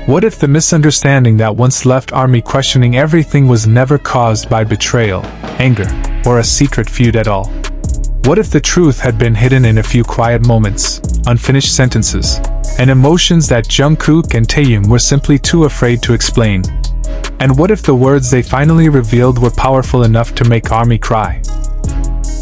What if the misunderstanding that once left ARMY questioning everything was never caused by betrayal, anger, or a secret feud at all? What if the truth had been hidden in a few quiet moments, unfinished sentences, and emotions that Jungkook and Taehyung were simply too afraid to explain? And what if the words they finally revealed were powerful enough to make ARMY cry?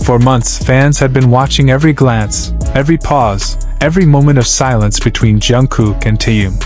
For months, fans had been watching every glance, every pause, every moment of silence between Jungkook and Taehyung.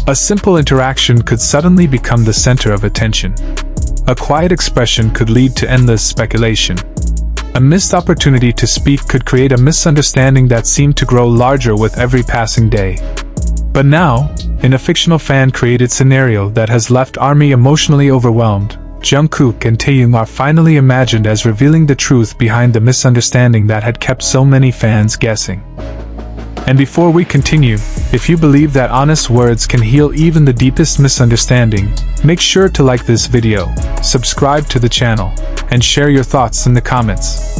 A simple interaction could suddenly become the center of attention. A quiet expression could lead to endless speculation. A missed opportunity to speak could create a misunderstanding that seemed to grow larger with every passing day. But now, in a fictional fan-created scenario that has left ARMY emotionally overwhelmed, Jungkook and Taehyung are finally imagined as revealing the truth behind the misunderstanding that had kept so many fans guessing. And before we continue, if you believe that honest words can heal even the deepest misunderstanding, make sure to like this video, subscribe to the channel, and share your thoughts in the comments.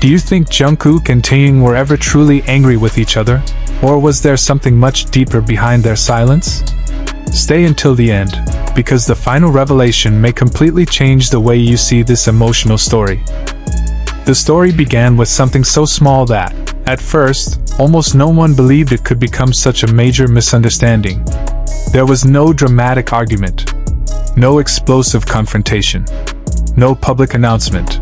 Do you think Jungkook and Taehyung were ever truly angry with each other? Or was there something much deeper behind their silence? Stay until the end, because the final revelation may completely change the way you see this emotional story. The story began with something so small that, at first, almost no one believed it could become such a major misunderstanding. There was no dramatic argument, no explosive confrontation, no public announcement.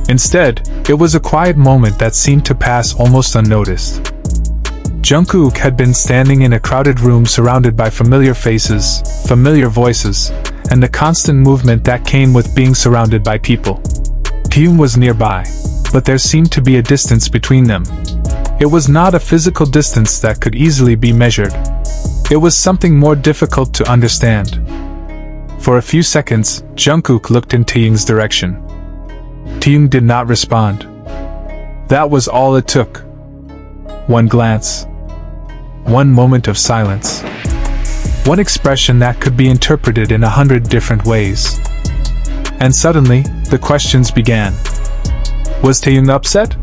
Instead, it was a quiet moment that seemed to pass almost unnoticed. Jungkook had been standing in a crowded room surrounded by familiar faces, familiar voices, and the constant movement that came with being surrounded by people. Taehyung was nearby, but there seemed to be a distance between them. It was not a physical distance that could easily be measured. It was something more difficult to understand. For a few seconds, Jungkook looked in Taehyung's direction. Taehyung did not respond. That was all it took. One glance. One moment of silence. One expression that could be interpreted in 100 different ways. And suddenly, the questions began. Was Taehyung upset?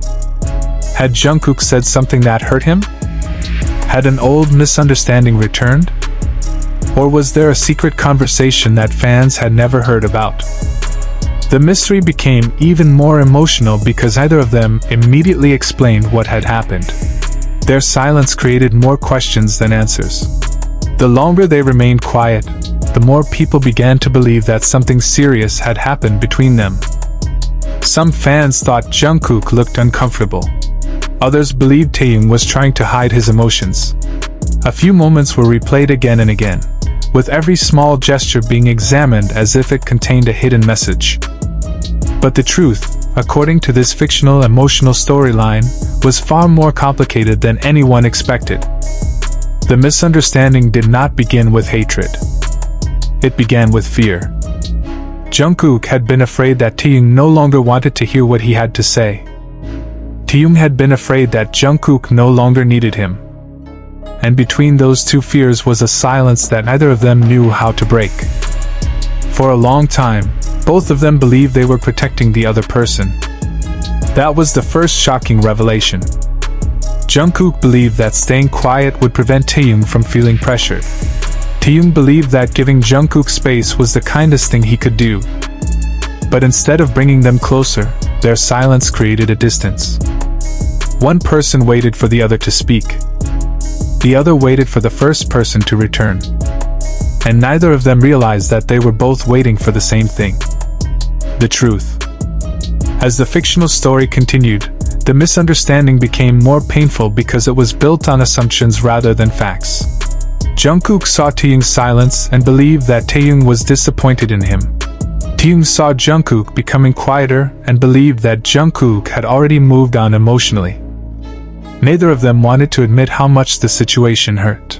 Had Jungkook said something that hurt him? Had an old misunderstanding returned? Or was there a secret conversation that fans had never heard about? The mystery became even more emotional because neither of them immediately explained what had happened. Their silence created more questions than answers. The longer they remained quiet, the more people began to believe that something serious had happened between them. Some fans thought Jungkook looked uncomfortable. Others believed Taehyung was trying to hide his emotions. A few moments were replayed again and again, with every small gesture being examined as if it contained a hidden message. But the truth, according to this fictional emotional storyline, was far more complicated than anyone expected. The misunderstanding did not begin with hatred. It began with fear. Jungkook had been afraid that Taehyung no longer wanted to hear what he had to say. Taehyung had been afraid that Jungkook no longer needed him. And between those two fears was a silence that neither of them knew how to break. For a long time, both of them believed they were protecting the other person. That was the first shocking revelation. Jungkook believed that staying quiet would prevent Taehyung from feeling pressured. Taehyung believed that giving Jungkook space was the kindest thing he could do. But instead of bringing them closer, their silence created a distance. One person waited for the other to speak. The other waited for the first person to return. And neither of them realized that they were both waiting for the same thing. The truth. As the fictional story continued, the misunderstanding became more painful because it was built on assumptions rather than facts. Jungkook saw Taehyung's silence and believed that Taehyung was disappointed in him. Taehyung saw Jungkook becoming quieter and believed that Jungkook had already moved on emotionally. Neither of them wanted to admit how much the situation hurt.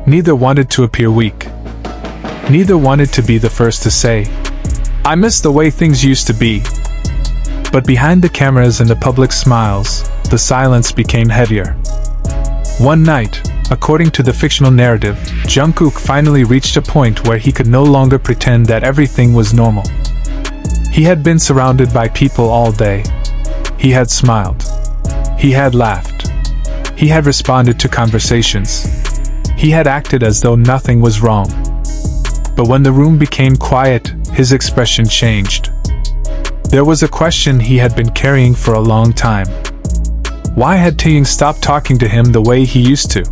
Neither wanted to appear weak. Neither wanted to be the first to say, "I miss the way things used to be." But behind the cameras and the public smiles, the silence became heavier. One night, according to the fictional narrative, Jungkook finally reached a point where he could no longer pretend that everything was normal. He had been surrounded by people all day. He had smiled. He had laughed. He had responded to conversations. He had acted as though nothing was wrong. But when the room became quiet, his expression changed. There was a question he had been carrying for a long time. Why had Taehyung stopped talking to him the way he used to?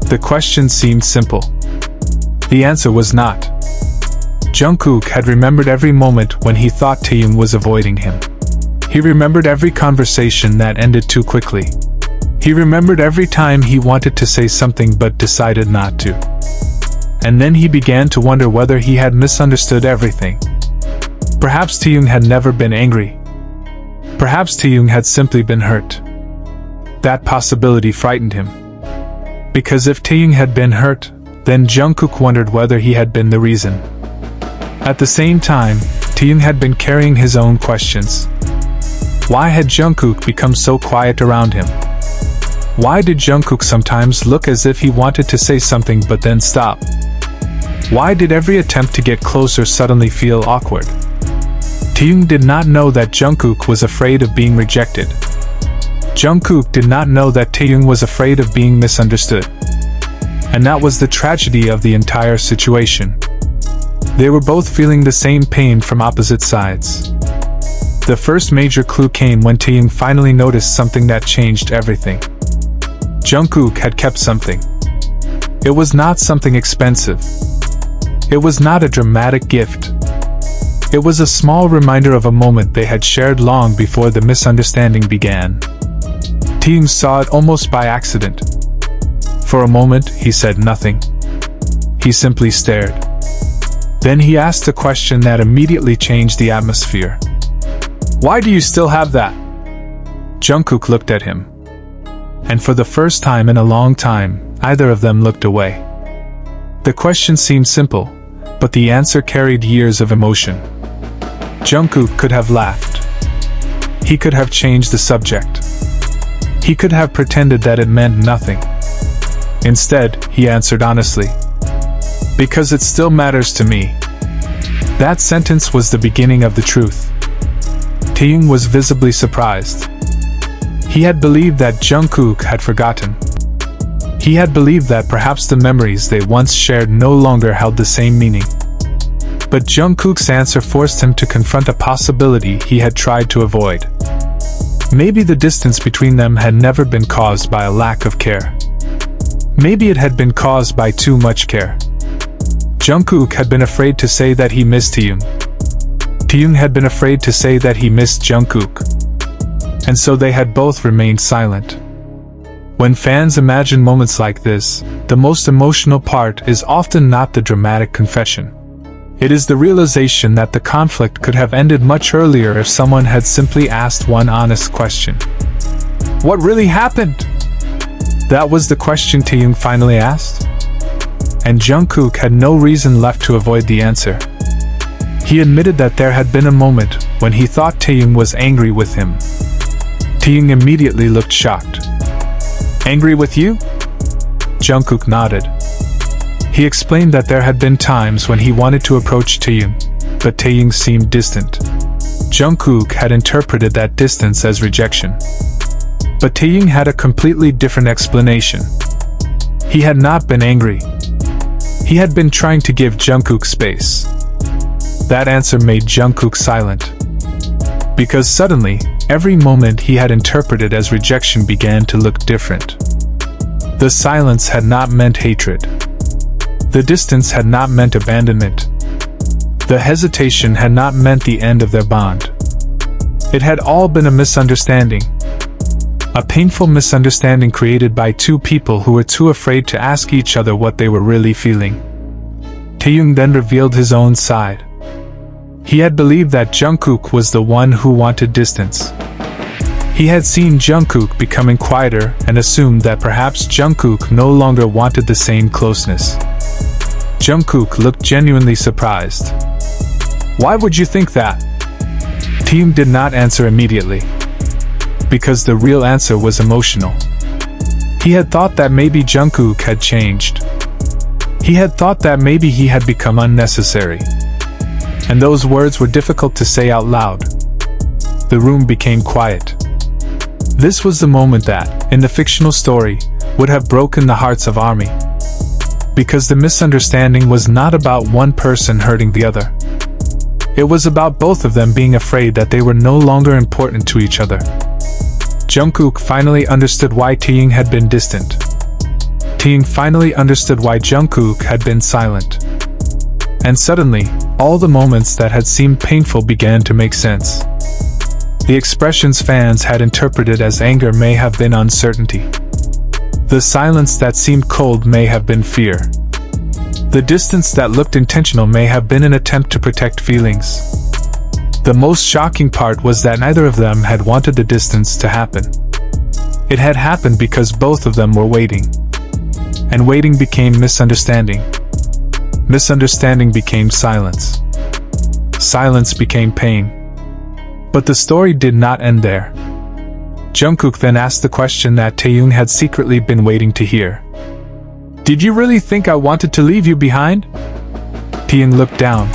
The question seemed simple. The answer was not. Jungkook had remembered every moment when he thought Taehyung was avoiding him. He remembered every conversation that ended too quickly. He remembered every time he wanted to say something but decided not to. And then he began to wonder whether he had misunderstood everything. Perhaps Taehyung had never been angry. Perhaps Taehyung had simply been hurt. That possibility frightened him. Because if Taehyung had been hurt, then Jungkook wondered whether he had been the reason. At the same time, Taehyung had been carrying his own questions. Why had Jungkook become so quiet around him? Why did Jungkook sometimes look as if he wanted to say something but then stop? Why did every attempt to get closer suddenly feel awkward? Taehyung did not know that Jungkook was afraid of being rejected. Jungkook did not know that Taehyung was afraid of being misunderstood. And that was the tragedy of the entire situation. They were both feeling the same pain from opposite sides. The first major clue came when Taehyung finally noticed something that changed everything. Jungkook had kept something. It was not something expensive. It was not a dramatic gift. It was a small reminder of a moment they had shared long before the misunderstanding began. Taehyung saw it almost by accident. For a moment, he said nothing. He simply stared. Then he asked a question that immediately changed the atmosphere. "Why do you still have that?" Jungkook looked at him. And for the first time in a long time, neither of them looked away. The question seemed simple, but the answer carried years of emotion. Jungkook could have laughed. He could have changed the subject. He could have pretended that it meant nothing. Instead, he answered honestly. "Because it still matters to me." That sentence was the beginning of the truth. Taehyung was visibly surprised. He had believed that Jungkook had forgotten. He had believed that perhaps the memories they once shared no longer held the same meaning. But Jungkook's answer forced him to confront a possibility he had tried to avoid. Maybe the distance between them had never been caused by a lack of care. Maybe it had been caused by too much care. Jungkook had been afraid to say that he missed Taehyung. Taehyung had been afraid to say that he missed Jungkook. And so they had both remained silent. When fans imagine moments like this, the most emotional part is often not the dramatic confession. It is the realization that the conflict could have ended much earlier if someone had simply asked one honest question. "What really happened?" That was the question Taehyung finally asked. And Jungkook had no reason left to avoid the answer. He admitted that there had been a moment when he thought Taehyung was angry with him. Taehyung immediately looked shocked. "Angry with you?" Jungkook nodded. He explained that there had been times when he wanted to approach Taehyung, but Taehyung seemed distant. Jungkook had interpreted that distance as rejection. But Taehyung had a completely different explanation. He had not been angry. He had been trying to give Jungkook space. That answer made Jungkook silent. Because suddenly, every moment he had interpreted as rejection began to look different. The silence had not meant hatred. The distance had not meant abandonment. The hesitation had not meant the end of their bond. It had all been a misunderstanding. A painful misunderstanding created by two people who were too afraid to ask each other what they were really feeling. Taehyung then revealed his own side. He had believed that Jungkook was the one who wanted distance. He had seen Jungkook becoming quieter and assumed that perhaps Jungkook no longer wanted the same closeness. Jungkook looked genuinely surprised. "Why would you think that?" Taehyung did not answer immediately. Because the real answer was emotional. He had thought that maybe Jungkook had changed. He had thought that maybe he had become unnecessary. And those words were difficult to say out loud. The room became quiet. This was the moment that, in the fictional story, would have broken the hearts of ARMY. Because the misunderstanding was not about one person hurting the other. It was about both of them being afraid that they were no longer important to each other. Jungkook finally understood why Taehyung had been distant. Taehyung finally understood why Jungkook had been silent. And suddenly, all the moments that had seemed painful began to make sense. The expressions fans had interpreted as anger may have been uncertainty. The silence that seemed cold may have been fear. The distance that looked intentional may have been an attempt to protect feelings. The most shocking part was that neither of them had wanted the distance to happen. It had happened because both of them were waiting. And waiting became misunderstanding. Misunderstanding became silence. Silence became pain. But the story did not end there. Jungkook then asked the question that Taehyung had secretly been waiting to hear. "Did you really think I wanted to leave you behind?" Taehyung looked down.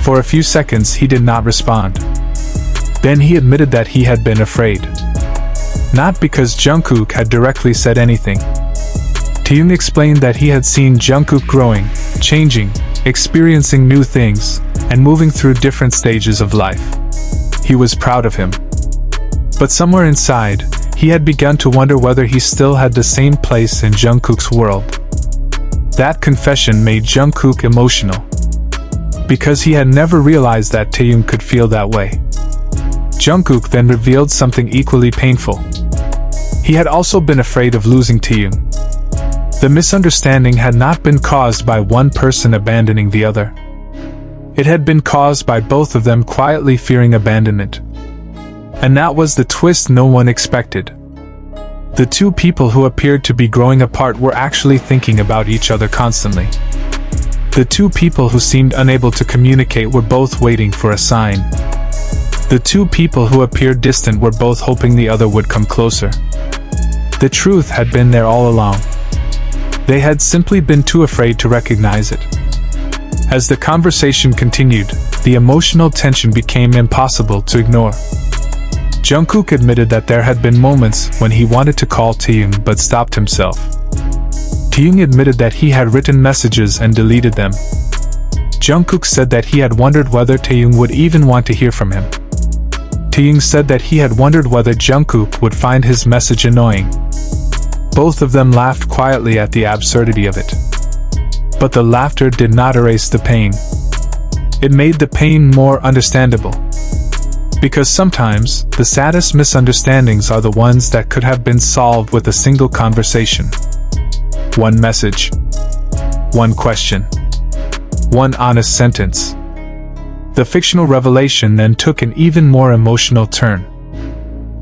For a few seconds he did not respond. Then he admitted that he had been afraid. Not because Jungkook had directly said anything. Taehyung explained that he had seen Jungkook growing, changing, experiencing new things, and moving through different stages of life. He was proud of him. But somewhere inside, he had begun to wonder whether he still had the same place in Jungkook's world. That confession made Jungkook emotional. Because he had never realized that Taehyung could feel that way. Jungkook then revealed something equally painful. He had also been afraid of losing Taehyung. The misunderstanding had not been caused by one person abandoning the other. It had been caused by both of them quietly fearing abandonment. And that was the twist no one expected. The two people who appeared to be growing apart were actually thinking about each other constantly. The two people who seemed unable to communicate were both waiting for a sign. The two people who appeared distant were both hoping the other would come closer. The truth had been there all along. They had simply been too afraid to recognize it. As the conversation continued, the emotional tension became impossible to ignore. Jungkook admitted that there had been moments when he wanted to call Taehyung but stopped himself. Taehyung admitted that he had written messages and deleted them. Jungkook said that he had wondered whether Taehyung would even want to hear from him. Taehyung said that he had wondered whether Jungkook would find his message annoying. Both of them laughed quietly at the absurdity of it. But the laughter did not erase the pain. It made the pain more understandable. Because sometimes, the saddest misunderstandings are the ones that could have been solved with a single conversation. One message. One question. One honest sentence. The fictional revelation then took an even more emotional turn.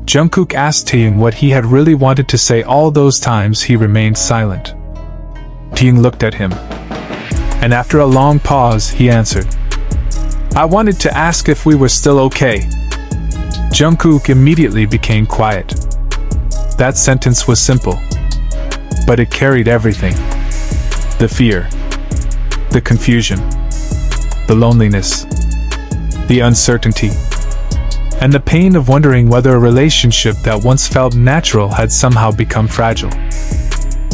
Jungkook asked Taehyung what he had really wanted to say all those times he remained silent. Taehyung looked at him. And after a long pause, he answered, "I wanted to ask if we were still okay." Jungkook immediately became quiet. That sentence was simple. But it carried everything. The fear. The confusion. The loneliness. The uncertainty. And the pain of wondering whether a relationship that once felt natural had somehow become fragile.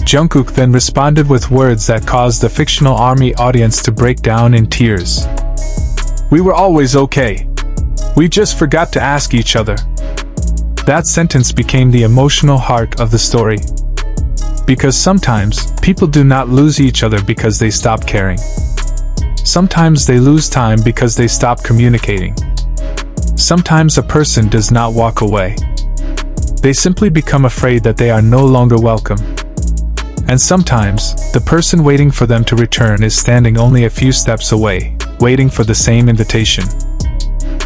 Jungkook then responded with words that caused the fictional ARMY audience to break down in tears. "We were always okay. We just forgot to ask each other." That sentence became the emotional heart of the story. Because sometimes, people do not lose each other because they stop caring. Sometimes they lose time because they stop communicating. Sometimes a person does not walk away. They simply become afraid that they are no longer welcome. And sometimes, the person waiting for them to return is standing only a few steps away, waiting for the same invitation.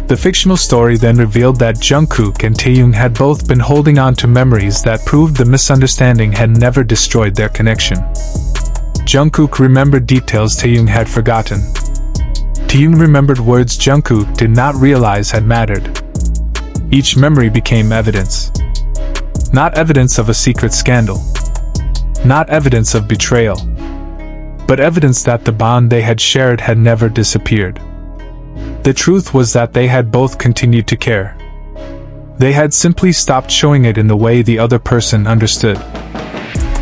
The fictional story then revealed that Jungkook and Taehyung had both been holding on to memories that proved the misunderstanding had never destroyed their connection. Jungkook remembered details Taehyung had forgotten. Taehyung remembered words Jungkook did not realize had mattered. Each memory became evidence. Not evidence of a secret scandal. Not evidence of betrayal. But evidence that the bond they had shared had never disappeared. The truth was that they had both continued to care. They had simply stopped showing it in the way the other person understood.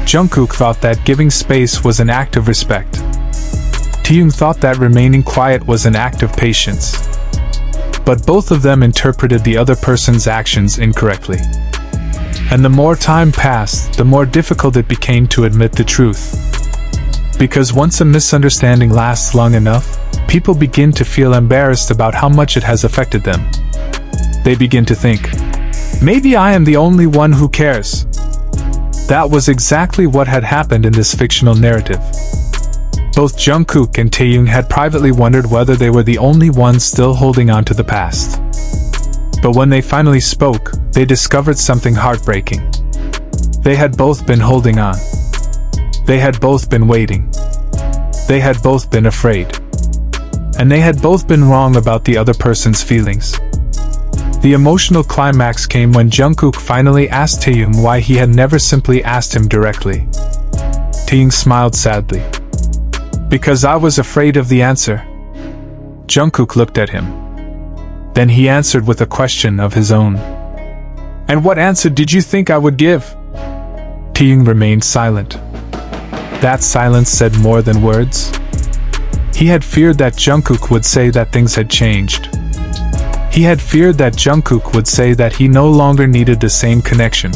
Jungkook thought that giving space was an act of respect. Taehyung thought that remaining quiet was an act of patience. But both of them interpreted the other person's actions incorrectly. And the more time passed, the more difficult it became to admit the truth. Because once a misunderstanding lasts long enough, people begin to feel embarrassed about how much it has affected them. They begin to think, maybe I am the only one who cares. That was exactly what had happened in this fictional narrative. Both Jungkook and Taehyung had privately wondered whether they were the only ones still holding on to the past. But when they finally spoke, they discovered something heartbreaking. They had both been holding on. They had both been waiting. They had both been afraid. And they had both been wrong about the other person's feelings. The emotional climax came when Jungkook finally asked Taehyung why he had never simply asked him directly. Taehyung smiled sadly. Because I was afraid of the answer. Jungkook looked at him. Then he answered with a question of his own. And what answer did you think I would give? Taehyung remained silent. That silence said more than words. He had feared that Jungkook would say that things had changed. He had feared that Jungkook would say that he no longer needed the same connection.